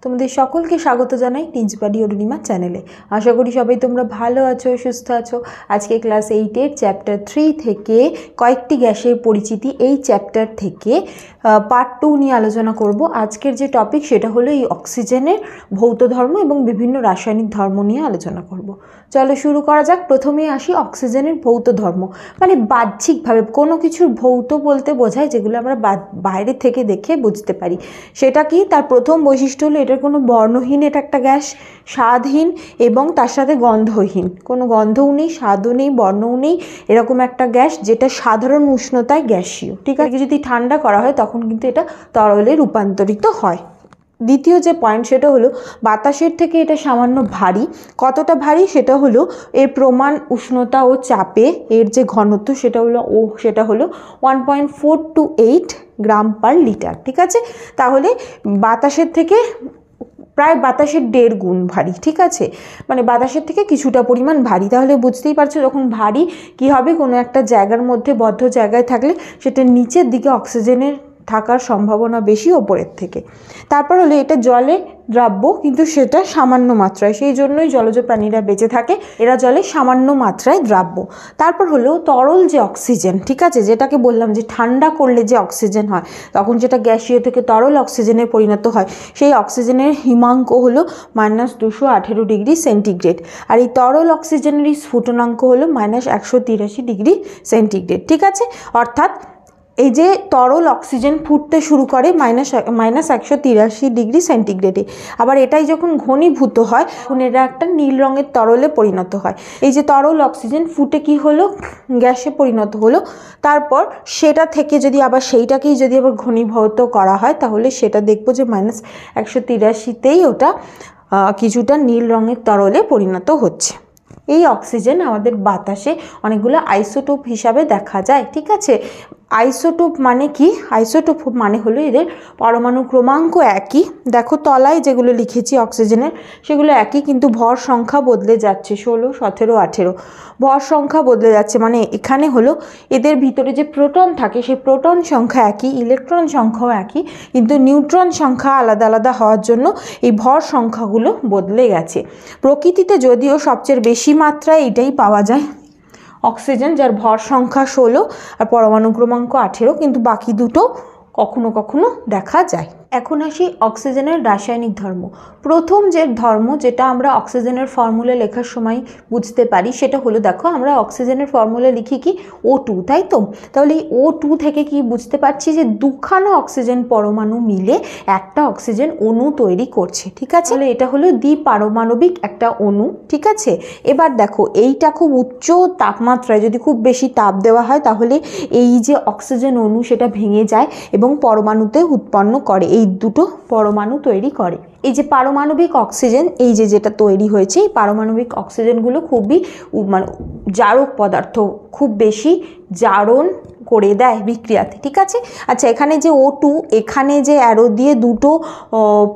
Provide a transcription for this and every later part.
তোমাদের সকলকে স্বাগত জানাই টিঞ্চপাড়ি অরুণিমা চ্যানেলে। আশা করি সবাই তোমরা ভালো আছো, সুস্থ আছো। আজকে ক্লাস 8-এর চ্যাপ্টার 3 থেকে কয়েকটি গ্যাসের পরিচিতি, এই চ্যাপ্টার থেকে পার্ট 2 নিয়ে আলোচনা করব। আজকের যে টপিক সেটা হলো এই অক্সিজেনের ভৌত ধর্ম এবং বিভিন্ন রাসায়নিক ধর্ম নিয়ে আলোচনা করব। চলো শুরু করা যাক। প্রথমেই আসি অক্সিজেনের ভৌত ধর্ম, মানে বাহ্যিকভাবে কোনো কিছুর ভৌত বলতে বোঝায় যেগুলো আমরা বাইরে থেকে দেখে বুঝতে পারি। সেটা কি? তার প্রথম বৈশিষ্ট্য হলো এটার কোনো বর্ণহীন, এটা একটা গ্যাস, স্বাদহীন এবং তার সাথে গন্ধহীন। কোনো গন্ধও নেই, স্বাদও নেই, বর্ণও নেই, এরকম একটা গ্যাস যেটা সাধারণ উষ্ণতায় গ্যাসীয়। ঠিক আছে, যদি ঠান্ডা করা হয় তখন কিন্তু এটা তরলে রূপান্তরিত হয়। দ্বিতীয় যে পয়েন্ট সেটা হলো বাতাসের থেকে এটা সামান্য ভারী। কতটা ভারী সেটা হলো এর প্রমাণ উষ্ণতা ও চাপে এর যে ঘনত্ব সেটা হলো 1.4 to 8 গ্রাম পার লিটার। ঠিক আছে, তাহলে বাতাসের থেকে প্রায় বাতাসের 1.5 গুণ ভারী। ঠিক আছে, মানে বাতাসের থেকে কিছুটা পরিমাণ ভারী। তাহলে বুঝতেই পারছো যখন ভারী কী হবে, কোনো একটা জায়গার মধ্যে বদ্ধ জায়গায় থাকলে সেটা নিচের দিকে অক্সিজেনের থাকার সম্ভাবনা বেশি ওপরের থেকে। তারপর হলো এটা জলে দ্রাব্য, কিন্তু সেটা সামান্য মাত্রায়, সেই জন্যই জলজ প্রাণীরা বেঁচে থাকে, এরা জলে সামান্য মাত্রায় দ্রাব্য। তারপর হলো তরল যে অক্সিজেন, ঠিক আছে, যেটাকে বললাম যে ঠান্ডা করলে যে অক্সিজেন হয় তখন যেটা গ্যাসীয় থেকে তরল অক্সিজেনে পরিণত হয়, সেই অক্সিজেনের হিমাঙ্ক হলো -218 ডিগ্রি সেন্টিগ্রেড। আর এই তরল অক্সিজেনের স্ফুটনাঙ্ক হলো -183 ডিগ্রি সেন্টিগ্রেড। ঠিক আছে, অর্থাৎ এই যে তরল অক্সিজেন ফুটতে শুরু করে -183 ডিগ্রি সেন্টিগ্রেডে, আবার এটাই যখন ঘনীভূত হয় তখন এটা একটা নীল রঙের তরলে পরিণত হয়। এই যে তরল অক্সিজেন ফুটে কি হলো, গ্যাসে পরিণত হলো। তারপর সেটা থেকে যদি আবার সেইটাকেই যদি আবার ঘনীভূত করা হয় তাহলে সেটা দেখবো যে -183তেই ওটা কিছুটা নীল রঙের তরলে পরিণত হচ্ছে। এই অক্সিজেন আমাদের বাতাসে অনেকগুলো আইসোটোপ হিসাবে দেখা যায়। ঠিক আছে, আইসোটোপ মানে কি? আইসোটোপ মানে হলো এদের পরমাণু ক্রমাঙ্ক একই, দেখো তলায় যেগুলো লিখেছি অক্সিজেনের সেগুলো একই, কিন্তু ভর সংখ্যা বদলে যাচ্ছে, 16, 17, 18 ভর সংখ্যা বদলে যাচ্ছে। মানে এখানে হলো এদের ভিতরে যে প্রোটন থাকে সেই প্রোটন সংখ্যা একই, ইলেকট্রন সংখ্যাও একই, কিন্তু নিউট্রন সংখ্যা আলাদা আলাদা হওয়ার জন্য এই ভর সংখ্যাগুলো বদলে গেছে। প্রকৃতিতে যদিও সবচেয়ে বেশি মাত্রায় এটাই পাওয়া যায় অক্সিজেন, যার ভর সংখ্যা 16 আর পরমাণু ক্রমাঙ্ক 18, কিন্তু বাকি দুটো কখনো কখনো দেখা যায়। এখন আসি অক্সিজেনের রাসায়নিক ধর্ম। প্রথম যে ধর্ম যেটা আমরা অক্সিজেনের ফর্মুলা লেখার সময় বুঝতে পারি সেটা হলো, দেখো আমরা অক্সিজেনের ফর্মুলা লিখি কি O2, তাই তো? তাহলে এই O2 থেকে কি বুঝতে পারছি যে দুখানা অক্সিজেন পরমাণু মিলে একটা অক্সিজেন অণু তৈরি করছে। ঠিক আছে, তাহলে এটা হলো দ্বিপারমাণবিক একটা অণু। ঠিক আছে, এবার দেখো এইটা খুব উচ্চ তাপমাত্রায় যদি খুব বেশি তাপ দেওয়া হয় তাহলে এই যে অক্সিজেন অণু সেটা ভেঙে যায় এবং পরমাণুতে উৎপন্ন করে, এই দুটো পরমাণু তৈরি করে। এই যে পারমাণবিক অক্সিজেন এই যেটা তৈরি হয়েছে, এই পারমাণবিক অক্সিজেনগুলো খুবই মানে জারক পদার্থ, খুব বেশি জারণ করে দেয় বিক্রিয়াতে। ঠিক আছে, আচ্ছা এখানে যে O2, এখানে যে অ্যারো দিয়ে দুটো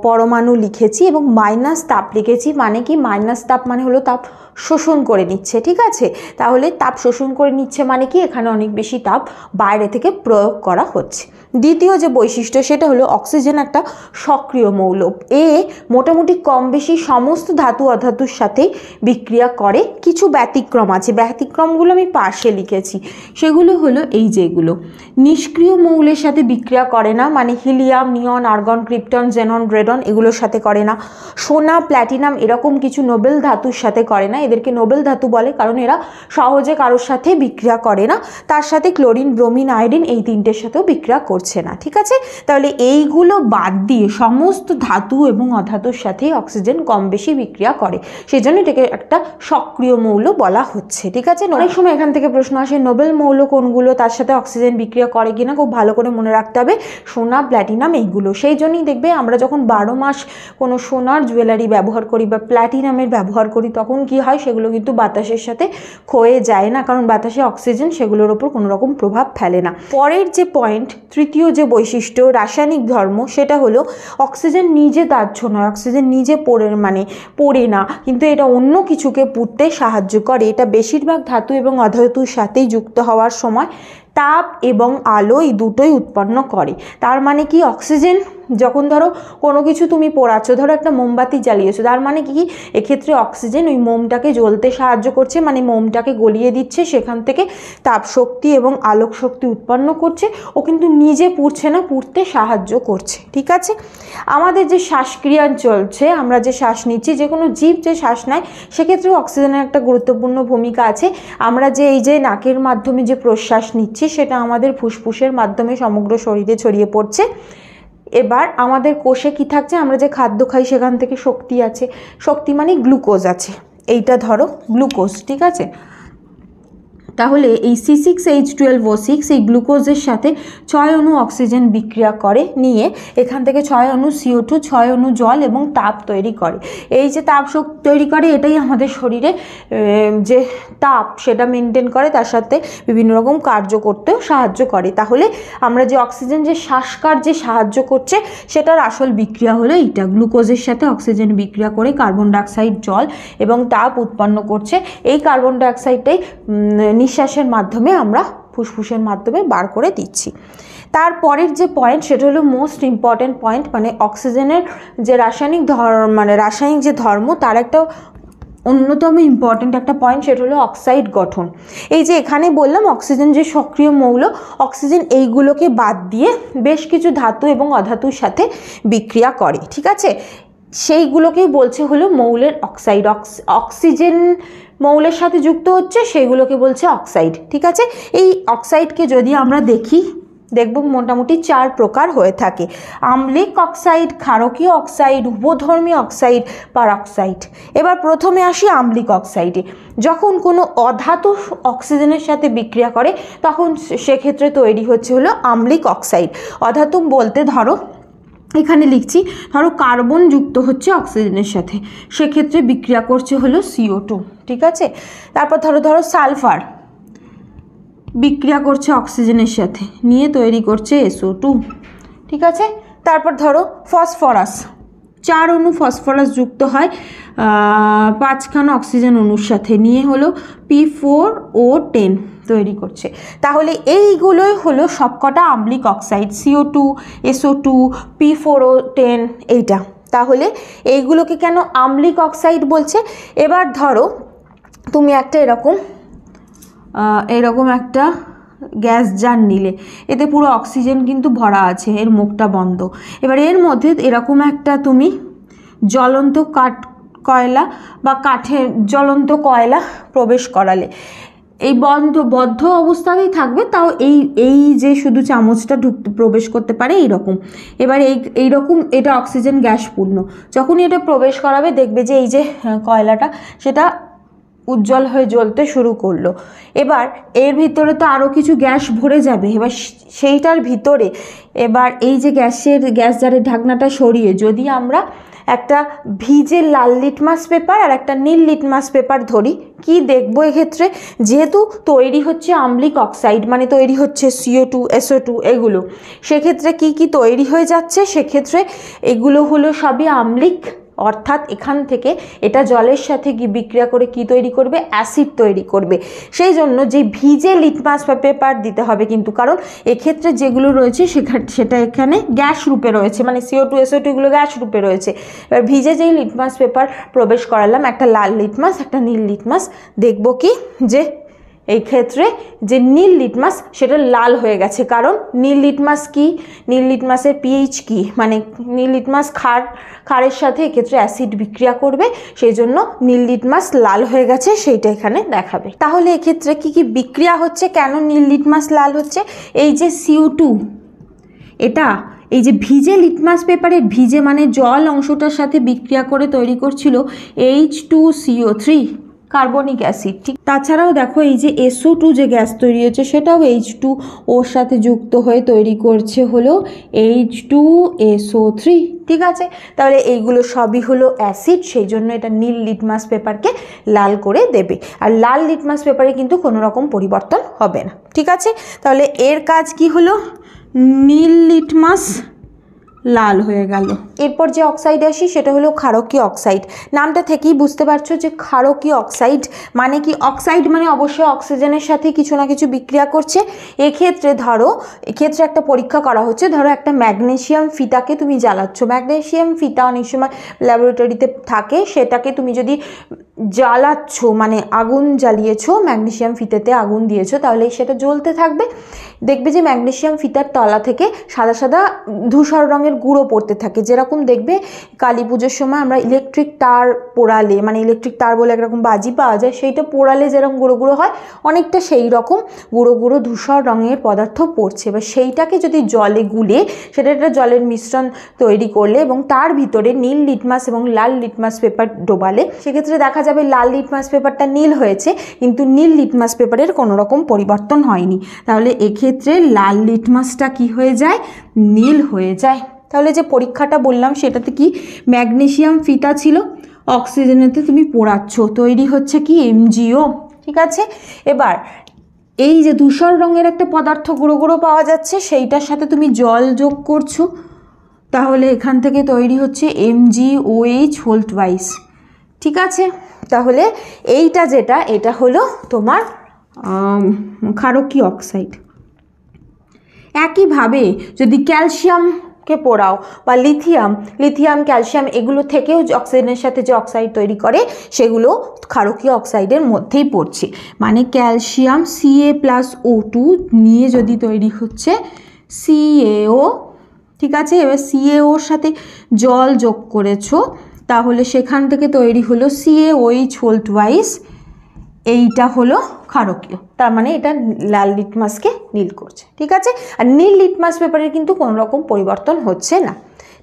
পরমাণু লিখেছি এবং মাইনাস তাপ লিখেছি, মানে কি মাইনাস তাপ মানে হলো তাপ শোষণ করে নিচ্ছে। ঠিক আছে, তাহলে তাপ শোষণ করে নিচ্ছে মানে কি এখানে অনেক বেশি তাপ বাইরে থেকে প্রয়োগ করা হচ্ছে। দ্বিতীয় যে বৈশিষ্ট্য সেটা হলো অক্সিজেন একটা সক্রিয় মৌল, এ মোটামুটি কম বেশি সমস্ত ধাতু অধাতুর সাথেই বিক্রিয়া করে। কিছু ব্যতিক্রম আছে, ব্যতিক্রমগুলো আমি পাশে লিখেছি, সেগুলো হলো এই যেগুলো নিষ্ক্রিয় মৌলের সাথে বিক্রিয়া করে না, মানে হিলিয়াম, নিয়ন, আর্গন, ক্রিপ্টন, জেনন, রেডন এগুলোর সাথে করে না। সোনা, প্ল্যাটিনাম এরকম কিছু নোবেল ধাতুর সাথে করে না, এদেরকে নোবেল ধাতু বলে কারণ এরা সহজে কারোর সাথে বিক্রিয়া করে না। তার সাথে ক্লোরিন, ব্রোমিন, আয়োডিন এই তিনটের সাথেও বিক্রিয়া করছে না। ঠিক আছে, তাহলে এইগুলো বাদ দিয়ে সমস্ত ধাতু এবং অধাতুর সাথেই অক্সিজেন কম বেশি বিক্রিয়া করে, সেই জন্য এটাকে একটা সক্রিয় মৌল বলা হচ্ছে। ঠিক আছে, অনেক সময় এখান থেকে প্রশ্ন আসে নোবেল মৌল কোনগুলো, তার সাথে অক্সিজেন বিক্রিয়া করে কিনা, খুব ভালো করে মনে রাখতে হবে সোনা, প্ল্যাটিনাম এইগুলো। সেই জন্যই দেখবে আমরা যখন 12 মাস কোনো সোনার জুয়েলারি ব্যবহার করি বা প্ল্যাটিনামের ব্যবহার করি তখন কি হয়, সেগুলো কিন্তু বাতাসের সাথে ক্ষয়ে যায় না, কারণ বাতাসে অক্সিজেন সেগুলোর ওপর কোনো রকম প্রভাব ফেলে না। পরের যে পয়েন্ট, তৃতীয় যে বৈশিষ্ট্য রাসায়নিক ধর্ম সেটা হলো অক্সিজেন নিজে দাহ্য নয়, অক্সিজেন নিজে পড়ে না, কিন্তু এটা অন্য কিছুকে পুড়তে সাহায্য করে। এটা বেশিরভাগ ধাতু এবং অধাতুর সাথেই যুক্ত হওয়ার সময় তাপ এবং আলো এই দুটোই উৎপন্ন করে। তার মানে কি অক্সিজেন যখন ধরো কোনো কিছু তুমি পোড়াচ্ছ, ধরো একটা মোমবাতি জ্বালিয়েছো, তার মানে কি এক্ষেত্রে অক্সিজেন ওই মোমটাকে জ্বলতে সাহায্য করছে, মানে মোমটাকে গলিয়ে দিচ্ছে, সেখান থেকে তাপ শক্তি এবং আলোক শক্তি উৎপন্ন করছে। ও কিন্তু নিজে পুড়ছে না, পুড়তে সাহায্য করছে। ঠিক আছে, আমাদের যে শ্বাসক্রিয়া চলছে, আমরা যে শ্বাস নিচ্ছি, যে কোনো জীব যে শ্বাস নেয়, সেক্ষেত্রেও অক্সিজেনের একটা গুরুত্বপূর্ণ ভূমিকা আছে। আমরা যে এই যে নাকের মাধ্যমে যে প্রশ্বাস নিচ্ছি, সেটা আমাদের ফুসফুসের মাধ্যমে সমগ্র শরীরে ছড়িয়ে পড়ছে। এবার আমাদের কোষে কি থাকছে, আমরা যে খাদ্য খাই সেখান থেকে শক্তি আছে, শক্তি মানে গ্লুকোজ আছে, এইটা ধরো গ্লুকোজ। ঠিক আছে, তাহলে এই C6H12O6 এই গ্লুকোজের সাথে 6 অণু অক্সিজেন বিক্রিয়া করে নিয়ে এখান থেকে 6 অণু CO2, 6 অণু জল এবং তাপ তৈরি করে। এই যে তাপ শক্তি তৈরি করে, এটাই আমাদের শরীরে যে তাপ সেটা মেনটেন করে, তার সাথে বিভিন্ন রকম কার্য করতেও সাহায্য করে। তাহলে আমরা যে অক্সিজেন যে শ্বাসকার্যে সাহায্য করছে, সেটার আসল বিক্রিয়া হলো এইটা, গ্লুকোজের সাথে অক্সিজেন বিক্রিয়া করে কার্বন ডাইঅক্সাইড, জল এবং তাপ উৎপন্ন করছে। এই কার্বন ডাইঅক্সাইডটাই নিঃশ্বাসের মাধ্যমে আমরা ফুসফুসের মাধ্যমে বার করে দিচ্ছি। তারপরের যে পয়েন্ট, সেটা হলো মোস্ট ইম্পর্ট্যান্ট পয়েন্ট, মানে অক্সিজেনের যে রাসায়নিক যে ধর্ম, তার একটা অন্যতম ইম্পর্ট্যান্ট একটা পয়েন্ট, সেটা হলো অক্সাইড গঠন। এই যে এখানে বললাম অক্সিজেন যে সক্রিয় মৌল, অক্সিজেন এইগুলোকে বাদ দিয়ে বেশ কিছু ধাতু এবং অধাতুর সাথে বিক্রিয়া করে। ঠিক আছে, সেইগুলোকেই বলছে হলো মৌলের অক্সাইড। অক্সিজেন মৌলের সাথে যুক্ত হচ্ছে, সেইগুলোকে বলছে অক্সাইড। ঠিক আছে, এই অক্সাইডকে যদি আমরা দেখব মোটামুটি 4 প্রকার হয়ে থাকে: আম্লিক অক্সাইড, ক্ষারকীয় অক্সাইড, উভধর্মী অক্সাইড, পারঅক্সাইড। এবার প্রথমে আসি আম্লিক অক্সাইডে। যখন কোনো অধাতু অক্সিজেনের সাথে বিক্রিয়া করে, তখন সেক্ষেত্রে তৈরি হচ্ছে হলো আম্লিক অক্সাইড। অধাতু বলতে ধরো এখানে লিখছি, ধরো কার্বন যুক্ত হচ্ছে অক্সিজেনের সাথে, সেক্ষেত্রে বিক্রিয়া করছে হলো CO2। ঠিক আছে, তারপর ধরো সালফার বিক্রিয়া করছে অক্সিজেনের সাথে, নিয়ে তৈরি করছে SO2। ঠিক আছে, তারপর ধরো ফসফরাস, 4 অণু ফসফরাস যুক্ত হয় 5খানা অক্সিজেন অণুর সাথে, নিয়ে হলো P4O10 তৈরি করছে। তাহলে এইগুলোই হলো সবকটা আম্লিক অক্সাইড, CO2, SO2, P4O10 এইটা। তাহলে এইগুলোকে কেন আম্লিক অক্সাইড বলছে? এবার ধরো তুমি একটা এরকম একটা গ্যাস জার নিলে, এতে পুরো অক্সিজেন কিন্তু ভরা আছে, এর মুখটা বন্ধ। এবার এর মধ্যে এরকম একটা তুমি জ্বলন্ত কয়লা বা জ্বলন্ত কয়লা প্রবেশ করালে, এই বদ্ধ অবস্থাতেই থাকবে, তাও এই যে শুধু চামচটা প্রবেশ করতে পারে এইরকম। এবার এইরকম এটা অক্সিজেন গ্যাসপূর্ণ, যখনই এটা প্রবেশ করাবে দেখবে যে এই যে কয়লাটা সেটা উজ্জ্বল হয়ে জ্বলতে শুরু করলো। এবার এর ভিতরে তো আরও কিছু গ্যাস ভরে যাবে, এবার সেইটার ভিতরে এবার এই যে গ্যাস জারের ঢাকনাটা সরিয়ে যদি আমরা একটা ভিজে লাল লিটমাস পেপার আর একটা নীল লিটমাস পেপার ধরি, কি দেখবো এক্ষেত্রে, যেহেতু তৈরি হচ্ছে আম্লিক অক্সাইড, মানে তৈরি হচ্ছে CO2, SO2 এগুলো, সেক্ষেত্রে কি তৈরি হয়ে যাচ্ছে, সেক্ষেত্রে এগুলো হলো সবই আম্লিক। অর্থাৎ এখান থেকে এটা জলের সাথে বিক্রিয়া করে কি তৈরি করবে, অ্যাসিড তৈরি করবে। সেই জন্য যে ভিজে লিটমাস পেপার দিতে হবে কিন্তু, কারণ এক্ষেত্রে যেগুলো রয়েছে সেটা এখানে গ্যাস রূপে রয়েছে, মানে CO2, SO2 এগুলো গ্যাস রূপে রয়েছে। এবার ভিজে যেই লিটমাস পেপার প্রবেশ করালাম, একটা লাল লিটমাস একটা নীল লিটমাস, দেখব কি যে এই ক্ষেত্রে যে নীল লিটমাস সেটা লাল হয়ে গেছে, কারণ নীল লিটমাস কি, নীল লিটমাসের pH কি, মানে নীল লিটমাস ক্ষারের সাথে এক্ষেত্রে অ্যাসিড বিক্রিয়া করবে, সেই জন্য নীল লিটমাস লাল হয়ে গেছে, সেইটা এখানে দেখাবে। তাহলে এক্ষেত্রে কি বিক্রিয়া হচ্ছে, কেন নীল লিটমাস লাল হচ্ছে? এই যে CO2, এটা এই যে ভিজে লিটমাস পেপারের ভিজে মানে জল অংশটার সাথে বিক্রিয়া করে তৈরি করছিল H2CO3 কার্বনিক অ্যাসিড। ঠিক, তাছাড়াও দেখো এই যে SO2 যে গ্যাস তৈরি হচ্ছে, সেটাও H2 ওর সাথে যুক্ত হয়ে তৈরি করছে হলো H2SO3। ঠিক আছে, তাহলে এইগুলো সবই হলো অ্যাসিড, সেই জন্য এটা নীল লিটমাস পেপারকে লাল করে দেবে। আর লাল লিটমাস পেপারে কিন্তু কোনো রকম পরিবর্তন হবে না। ঠিক আছে, তাহলে এর কাজ কি হলো, নীল লিটমাস লাল হয়ে গেল। এরপর যে অক্সাইড আসি সেটা হলো ক্ষারকীয় অক্সাইড। নামটা থেকেই বুঝতে পারছো যে ক্ষারকীয় অক্সাইড মানে কি, অক্সাইড মানে অবশ্যই অক্সিজেনের সাথে কিছু না কিছু বিক্রিয়া করছে। এক্ষেত্রে ধরো, এক্ষেত্রে একটা পরীক্ষা করা হচ্ছে, ধরো একটা ম্যাগনেসিয়াম ফিতাকে তুমি জ্বালাচ্ছ, ম্যাগনেসিয়াম ফিতা অনেক সময় ল্যাবরেটরিতে থাকে, সেটাকে তুমি যদি জ্বালাচ্ছ মানে আগুন জ্বালিয়েছো, ম্যাগনেসিয়াম ফিতাতে আগুন দিয়েছো, তাহলে সেটা জ্বলতে থাকবে। দেখবে যে ম্যাগনেসিয়াম ফিতার তলা থেকে সাদা সাদা ধূসর রঙের গুঁড়ো পড়তে থাকে, যেরকম দেখবে কালী পুজোর সময় আমরা ইলেকট্রিক তার পোড়ালে, মানে ইলেকট্রিক তার বলে একরকম বাজি পাওয়া যায়, সেইটা পোড়ালে যেরকম গুঁড়ো গুঁড়ো হয়, অনেকটা সেই রকম গুঁড়ো গুঁড়ো ধূসর রঙের পদার্থ পড়ছে। এবার সেইটাকে যদি জলে গুলে সেটা একটা জলের মিশ্রণ তৈরি করলে এবং তার ভিতরে নীল লিটমাস এবং লাল লিটমাস পেপার ডোবালে, সেক্ষেত্রে দেখা যাবে লাল লিটমাস পেপারটা নীল হয়েছে, কিন্তু নীল লিটমাস পেপারের কোনো রকম পরিবর্তন হয়নি। তাহলে এক্ষেত্রে লাল লিটমাসটা কি হয়ে যায়, নীল হয়ে যায়। তাহলে যে পরীক্ষাটা বললাম সেটাতে কি ম্যাগনেসিয়াম ফিতা ছিল, অক্সিজেনেতে তুমি পোড়াচ্ছ, তৈরি হচ্ছে কি MgO, ঠিক আছে। এবার এই যে ধূসর রঙের একটা পদার্থ গুঁড়ো গুঁড়ো পাওয়া যাচ্ছে, সেইটার সাথে তুমি জল যোগ করছো, তাহলে এখান থেকে তৈরি হচ্ছে MgOH হোল টুয়াইস, ঠিক আছে। তাহলে এইটা যেটা, এটা হলো তোমার ক্ষারকীয় অক্সাইড। একইভাবে যদি ক্যালসিয়ামকে পোড়াও বা লিথিয়াম ক্যালসিয়াম এগুলো থেকেও অক্সিজেনের সাথে যে অক্সাইড তৈরি করে সেগুলো ক্ষারকীয় অক্সাইডের মধ্যেই পড়ছে। মানে ক্যালসিয়াম Ca+O2 নিয়ে যদি তৈরি হচ্ছে CaO, ঠিক আছে। এবার CaOর সাথে জল যোগ করেছো, তাহলে সেখান থেকে তৈরি হলো CaOH হোল টুয়াইস, এইটা হলো ক্ষারকীয়। তার মানে এটা লাল লিটমাসকে নীল করছে, ঠিক আছে। আর নীল লিটমাস পেপারের কিন্তু কোনো রকম পরিবর্তন হচ্ছে না,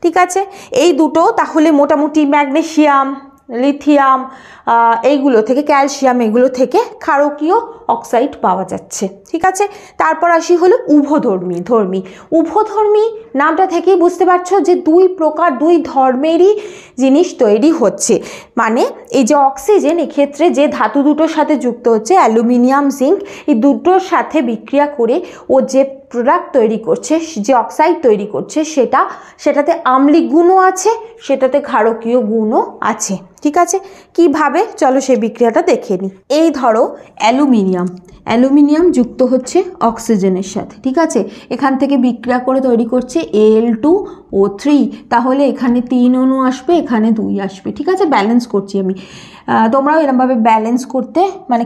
ঠিক আছে। এই দুটো তাহলে মোটামুটি ম্যাগনেসিয়াম, লিথিয়াম, এইগুলো থেকে, ক্যালসিয়াম, এগুলো থেকে ক্ষারকীয় অক্সাইড পাওয়া যাচ্ছে, ঠিক আছে। তারপর আসি হলো উভধর্মী নামটা থেকেই বুঝতে পারছো যে দুই প্রকার, দুই ধর্মেরই জিনিস তৈরি হচ্ছে। মানে এই যে অক্সিজেন, এক্ষেত্রে যে ধাতু দুটোর সাথে যুক্ত হচ্ছে অ্যালুমিনিয়াম, জিঙ্ক, এই দুটোর সাথে বিক্রিয়া করে ও যে প্রোডাক্ট তৈরি করছে, যে অক্সাইড তৈরি করছে, সেটাতে আম্লিক গুণও আছে, সেটাতে ক্ষারকীয় গুণও আছে, ঠিক আছে। কিভাবে, চলো সেই বিক্রিয়াটা দেখে নিই। এই ধরো অ্যালুমিনিয়াম যুক্ত হচ্ছে অক্সিজেনের সাথে, ঠিক আছে। এখান থেকে বিক্রিয়া করে তৈরি করছে Al2O3, তাহলে এখানে 3 অণু আসবে, এখানে 2 আসবে, ঠিক আছে। ব্যালেন্স করছি আমি, তোমরাও এরকমভাবে ব্যালেন্স করতে, মানে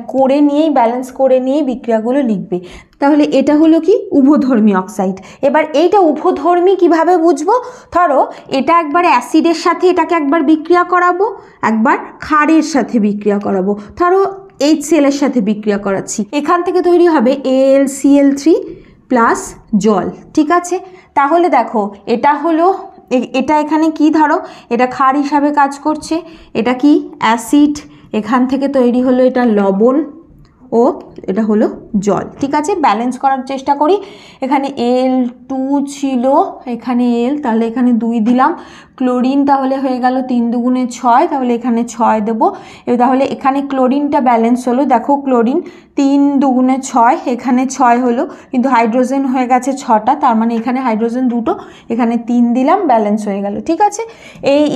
ব্যালেন্স করে নিয়েই বিক্রিয়াগুলো লিখবে। তাহলে এটা হলো কি উভধর্মী অক্সাইড। এবার এইটা উভধর্মী কিভাবে বুঝবো, ধরো এটা একবার অ্যাসিডের সাথে এটাকে একবার বিক্রিয়া করাবো, একবার ক্ষারের সাথে বিক্রিয়া করাবো, ধরো HCl এর সাথে বিক্রিয়া করাচ্ছি, এখান থেকে তৈরি হবে AlCl3 প্লাস জল, ঠিক আছে। তাহলে দেখো এটা হলো, এটা এখানে কি, ধরো এটা ক্ষার হিসাবে কাজ করছে, এটা কি অ্যাসিড, এখান থেকে তৈরি হলো এটা লবণ ও এটা হলো জল, ঠিক আছে। ব্যালেন্স করার চেষ্টা করি, এখানে Al2 ছিল, এখানে L, তাহলে এখানে 2 দিলাম, ক্লোরিন তাহলে হয়ে গেল 3 দুগুণে 6, তাহলে এখানে 6 দেবো। এবার তাহলে এখানে ক্লোরিনটা ব্যালেন্স হলো, দেখো ক্লোরিন 3 দুগুণে 6, এখানে 6 হলো, কিন্তু হাইড্রোজেন হয়ে গেছে 6টা, তার মানে এখানে হাইড্রোজেন 2টো, এখানে 3 দিলাম, ব্যালেন্স হয়ে গেল, ঠিক আছে।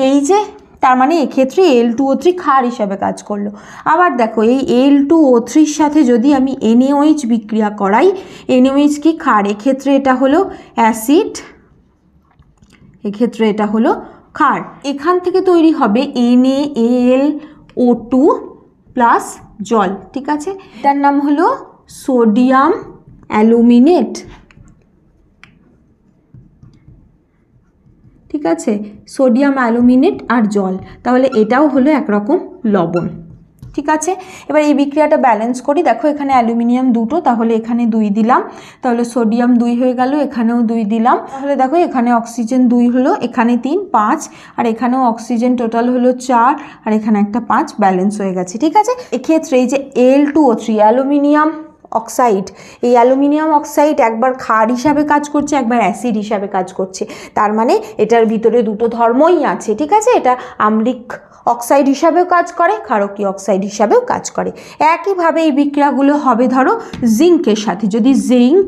এই যে তার মানে এক্ষেত্রে Al2O3 ক্ষার হিসাবে কাজ করলো। আবার দেখো এই Al2O3 এর সাথে যদি আমি NaOH বিক্রিয়া করাই, NaOH কি ক্ষার, এক্ষেত্রে এটা হলো অ্যাসিড, এক্ষেত্রে এটা হলো ক্ষার, এখান থেকে তৈরি হবে NaAlO2 প্লাস জল, ঠিক আছে। এটার নাম হলো সোডিয়াম অ্যালুমিনেট, ঠিক আছে, সোডিয়াম অ্যালুমিনেট আর জল, তাহলে এটাও হলো একরকম লবণ, ঠিক আছে। এবার এই বিক্রিয়াটা ব্যালেন্স করি, দেখো এখানে অ্যালুমিনিয়াম 2টো, তাহলে এখানে 2 দিলাম, তাহলে সোডিয়াম 2 হয়ে গেল, এখানেও 2 দিলাম, তাহলে দেখো এখানে অক্সিজেন 2 হলো, এখানে 3, 5, আর এখানেও অক্সিজেন টোটাল হলো 4, আর এখানে একটা 5, ব্যালেন্স হয়ে গেছে, ঠিক আছে। এক্ষেত্রে এই যে Al2O3 অ্যালুমিনিয়াম অক্সাইড, এই অ্যালুমিনিয়াম অক্সাইড একবার ক্ষার হিসাবে কাজ করছে, একবার অ্যাসিড হিসাবে কাজ করছে, তার মানে এটার ভিতরে দুটো ধর্মই আছে, ঠিক আছে। এটা আম্লিক অক্সাইড হিসাবেও কাজ করে, ক্ষারকীয় অক্সাইড হিসাবেও কাজ করে। একইভাবে এই বিক্রিয়াগুলো হবে ধরো জিঙ্কের সাথে, যদি জিঙ্ক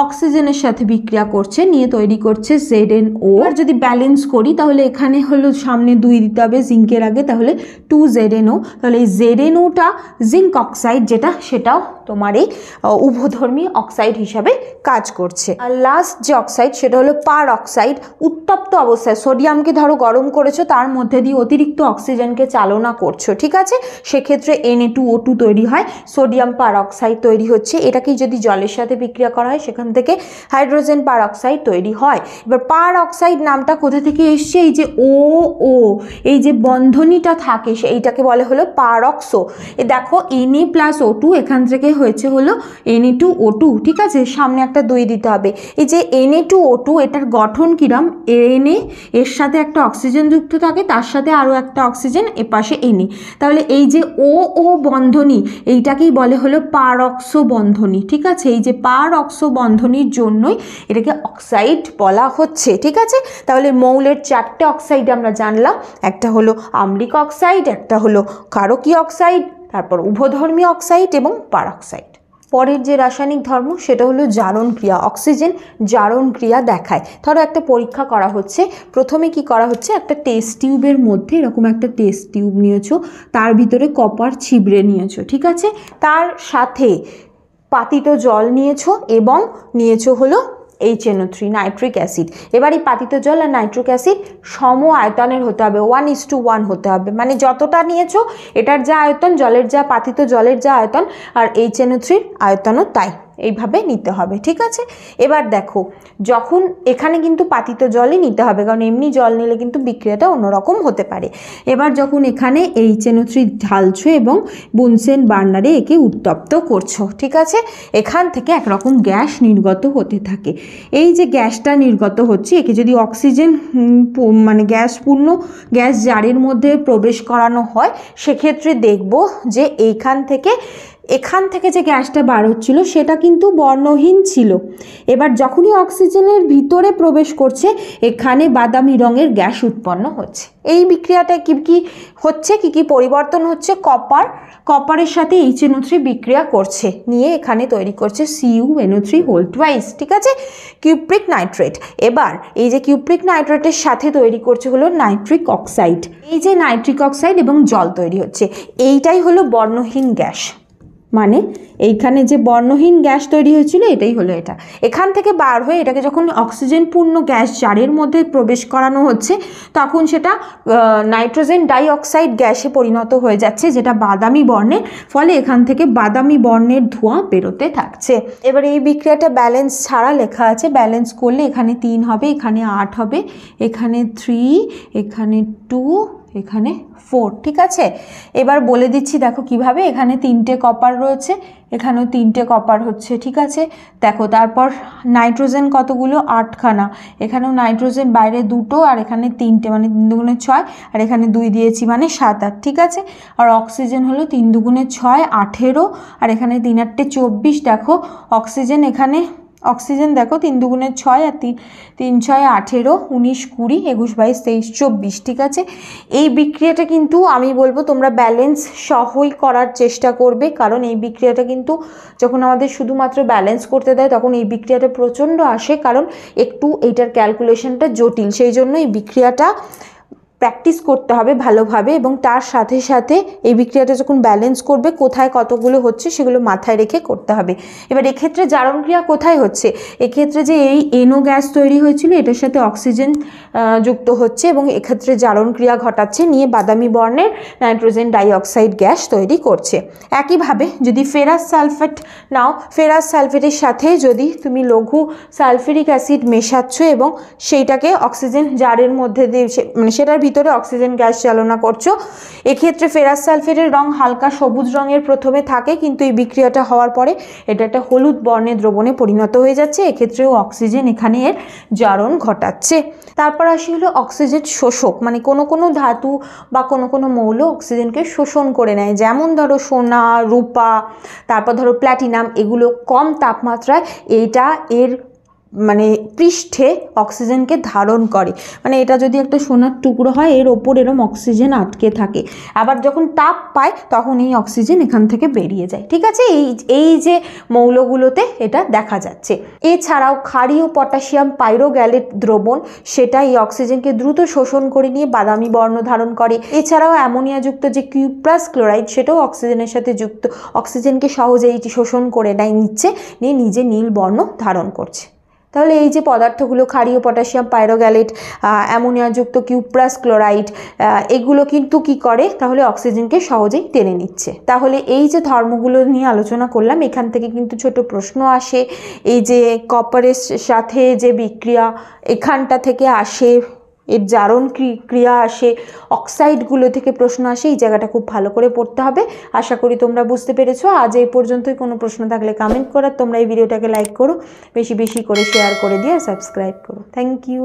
অক্সিজেনের সাথে বিক্রিয়া করছে, নিয়ে তৈরি করছে ZnO। আর যদি ব্যালেন্স করি তাহলে এখানে হলো সামনে 2 দিতে হবে জিঙ্কের আগে, তাহলে 2ZnO। তাহলে এই ZnOটা জিঙ্ক অক্সাইড যেটা, সেটাও তোমার এই উভধর্মী অক্সাইড হিসাবে কাজ করছে। আর লাস্ট যে অক্সাইড সেটা হলো পার অক্সাইড। উত্তপ্ত অবস্থায় সোডিয়ামকে ধরো গরম করেছো, তার মধ্যে দিয়ে অতিরিক্ত অক্সিজেনকে চালনা করছো, ঠিক আছে, সেক্ষেত্রে Na2O2 তৈরি হয়, সোডিয়াম পার অক্সাইড তৈরি হচ্ছে। এটাকেই যদি জলের সাথে বিক্রিয়া করা হয় সেখান থেকে হাইড্রোজেন পার অক্সাইড তৈরি হয়। এবার পার অক্সাইড নামটা কোথা থেকে এসছে? এই যে ও এই যে বন্ধনীটা থাকে এইটাকে বলে হলো পারঅক্সো। এ দেখো Na+O2 এখান থেকে হয়েছে হলো Na2O2, ঠিক আছে, সামনে একটা 2 দিতে হবে। এই যে Na2O2 এটার গঠন কিরম? Na এর সাথে একটা অক্সিজেন যুক্ত থাকে, তার সাথে আরও একটা অক্সিজেন এপাশে Na। তাহলে এই যে ও বন্ধনী এইটাকেই বলে হলো পারঅক্সো বন্ধনী, ঠিক আছে। এই যে পারঅক্সো বন্ধনীর জন্যই এটাকে অক্সাইড বলা হচ্ছে, ঠিক আছে। তাহলে মৌলের 4টে অক্সাইড আমরা জানলাম, একটা হলো আম্লিক অক্সাইড, একটা হলো ক্ষারকীয় অক্সাইড, তারপর উভধর্মী অক্সাইড এবং পারঅক্সাইড। পরের যে রাসায়নিক ধর্ম সেটা হলো জারণ ক্রিয়া। অক্সিজেন জারণ ক্রিয়া দেখায়। ধরো একটা পরীক্ষা করা হচ্ছে, প্রথমে কি করা হচ্ছে, একটা টেস্ট টিউবের মধ্যে এরকম একটা টেস্ট টিউব নিয়েছো, তার ভিতরে কপার ছিবড়ে নিয়েছো, ঠিক আছে, তার সাথে পাতিত জল নিয়েছো এবং নিয়েছো হলো HNO3 নাইট্রিক অ্যাসিড। এবার এই পাতিত জল আর নাইট্রিক অ্যাসিড সম আয়তনের হতে হবে, 1:1 হতে হবে, মানে যতটা নিয়েছো এটার যা আয়তন, জলের যা পাতিত জলের যা আয়তন আর HNO3 আয়তনও তাই, এইভাবে নিতে হবে, ঠিক আছে। এবার দেখো, যখন এখানে কিন্তু পাতিত জলই নিতে হবে, কারণ এমনি জল নিলে কিন্তু বিক্রিয়াটা অন্যরকম হতে পারে। এবার যখন এখানে HNO3 ঢালছো এবং বুনসেন বার্নারে একে উত্তপ্ত করছো, ঠিক আছে, এখান থেকে একরকম গ্যাস নির্গত হতে থাকে। এই যে গ্যাসটা নির্গত হচ্ছে, একে যদি অক্সিজেন মানে গ্যাসপূর্ণ গ্যাস জারের মধ্যে প্রবেশ করানো হয়, সেক্ষেত্রে দেখব যে এখান থেকে যে গ্যাসটা বার হচ্ছিল সেটা কিন্তু বর্ণহীন ছিল। এবার যখনই অক্সিজেনের ভিতরে প্রবেশ করছে, এখানে বাদামি রঙের গ্যাস উৎপন্ন হচ্ছে। এই বিক্রিয়াটা কি হচ্ছে, কি পরিবর্তন হচ্ছে? কপারের সাথে HNO3 বিক্রিয়া করছে, নিয়ে এখানে তৈরি করছে CuNO3 ঠিক আছে, কিউপ্রিক নাইট্রেট। এবার এই যে কিউপ্রিক নাইট্রেটের সাথে তৈরি করছে হলো নাইট্রিক অক্সাইড। এই যে নাইট্রিক অক্সাইড এবং জল তৈরি হচ্ছে, এইটাই হলো বর্ণহীন গ্যাস। মানে এইখানে যে বর্ণহীন গ্যাস তৈরি হয়েছিল এটাই হলো এটা। এখান থেকে বার হয়ে এটাকে যখন অক্সিজেনপূর্ণ গ্যাস জারের মধ্যে প্রবেশ করানো হচ্ছে, তখন সেটা নাইট্রোজেন ডাইঅক্সাইড গ্যাসে পরিণত হয়ে যাচ্ছে, যেটা বাদামি বর্ণের, ফলে এখান থেকে বাদামি বর্ণের ধোঁয়া বেরোতে থাকছে। এবার এই বিক্রিয়াটা ব্যালেন্স ছাড়া লেখা আছে, ব্যালেন্স করলে এখানে 3 হবে, এখানে 8 হবে, এখানে 3, এখানে 2, এখানে 4, ঠিক আছে। এবার বলে দিচ্ছি দেখো কিভাবে। এখানে 3টে কপার রয়েছে, এখানেও 3টে কপার হচ্ছে, ঠিক আছে। দেখো তারপর নাইট্রোজেন কতগুলো? 8খানা। এখানেও নাইট্রোজেন বাইরে 2টো আর এখানে 3টে, মানে 3 দুগুণে 6, আর এখানে 2 দিয়েছি মানে 7, 8, ঠিক আছে। আর অক্সিজেন হলো 3 দুগুণে 6, 18, আর এখানে 3 8 24। দেখো অক্সিজেন এখানে অক্সিজেন দেখো 3 দুগুণে 6 আর 3 6 18, 19 20 21 22 23 24, ঠিক আছে। এই বিক্রিয়াটা কিন্তু আমি বলবো তোমরা ব্যালেন্স সহই করার চেষ্টা করবে, কারণ এই বিক্রিয়াটা কিন্তু যখন আমাদের শুধুমাত্র ব্যালেন্স করতে দেয় তখন এই বিক্রিয়াটা প্রচণ্ড আসে, কারণ একটু এইটার ক্যালকুলেশনটা জটিল, সেই জন্য এই বিক্রিয়াটা প্র্যাকটিস করতে হবে ভালোভাবে, এবং তার সাথে সাথে এই বিক্রিয়াটা যখন ব্যালেন্স করবে কোথায় কতগুলো হচ্ছে সেগুলো মাথায় রেখে করতে হবে। এবার এক্ষেত্রে জারণ ক্রিয়া কোথায় হচ্ছে? এক্ষেত্রে যে এই NO গ্যাস তৈরি হয়েছিল এটার সাথে অক্সিজেন যুক্ত হচ্ছে এবং এক্ষেত্রে জারণ ক্রিয়া ঘটাচ্ছে, নিয়ে বাদামি বর্ণের নাইট্রোজেন ডাইঅক্সাইড গ্যাস তৈরি করছে। একইভাবে যদি ফেরাস সালফেট নাও, ফেরাস সালফেটের সাথে যদি তুমি লঘু সালফিউরিক অ্যাসিড মেশাচ্ছ এবং সেইটাকে অক্সিজেন জারের মধ্যে দিয়ে মানে সেটার ভিতরে অক্সিজেন গ্যাস চালনা করছো, এক্ষেত্রে ফেরাস সালফেটের রং হালকা সবুজ রঙের প্রথমে থাকে, কিন্তু এই বিক্রিয়াটা হওয়ার পরে এটা একটা হলুদ বর্ণের দ্রবণে পরিণত হয়ে যাচ্ছে, এক্ষেত্রেও অক্সিজেন এখানে এর জারণ ঘটাচ্ছে। তারপর আসি হলো অক্সিজেন শোষক, মানে কোনো ধাতু বা কোনো মৌল অক্সিজেনকে শোষণ করে নেয়, যেমন ধরো সোনা, রূপা, তারপর ধরো প্ল্যাটিনাম, এগুলো কম তাপমাত্রায় এর মানে পৃষ্ঠে অক্সিজেনকে ধারণ করে। মানে এটা যদি একটা সোনার টুকরো হয়, এর ওপর এরম অক্সিজেন আটকে থাকে, আবার যখন তাপ পায় তখন এই অক্সিজেন এখান থেকে বেরিয়ে যায়। ঠিক আছে, এই যে মৌলগুলোতে এটা দেখা যাচ্ছে। এছাড়াও ক্ষারীয় পটাশিয়াম পাইরোগ্যালেট দ্রবণ, সেটা এই অক্সিজেনকে দ্রুত শোষণ করে নিয়ে বাদামি বর্ণ ধারণ করে। এছাড়াও অ্যামোনিয়াযুক্ত যে কিউপ্রাস ক্লোরাইড, সেটাও অক্সিজেনের সাথে যুক্ত, অক্সিজেনকে সহজেই শোষণ করে নিয়ে নিজে নীল বর্ণ ধারণ করছে। তাহলে এই যে পদার্থগুলো ক্ষারীয় পটাশিয়াম পাইরোগ্যালেট, অ্যামোনিয়াযুক্ত কিউপ্রাস ক্লোরাইড, এগুলো কিন্তু কি করে, তাহলে অক্সিজেনকে সহজেই টেনে নিচ্ছে। তাহলে এই যে ধর্মগুলো নিয়ে আলোচনা করলাম, এখান থেকে কিন্তু ছোট প্রশ্ন আসে। এই যে কপারের সাথে যে বিক্রিয়া, এখানটা থেকে আসে, এর জারণ ক্রিয়া আসে, অক্সাইডগুলো থেকে প্রশ্ন আসে। এই জায়গাটা খুব ভালো করে পড়তে হবে। আশা করি তোমরা বুঝতে পেরেছো। আজ এই পর্যন্তই। কোনো প্রশ্ন থাকলে কমেন্ট করো। তোমরা এই ভিডিওটাকে লাইক করো, বেশি বেশি করে শেয়ার করে দিয়ে সাবস্ক্রাইব করো। Thank you.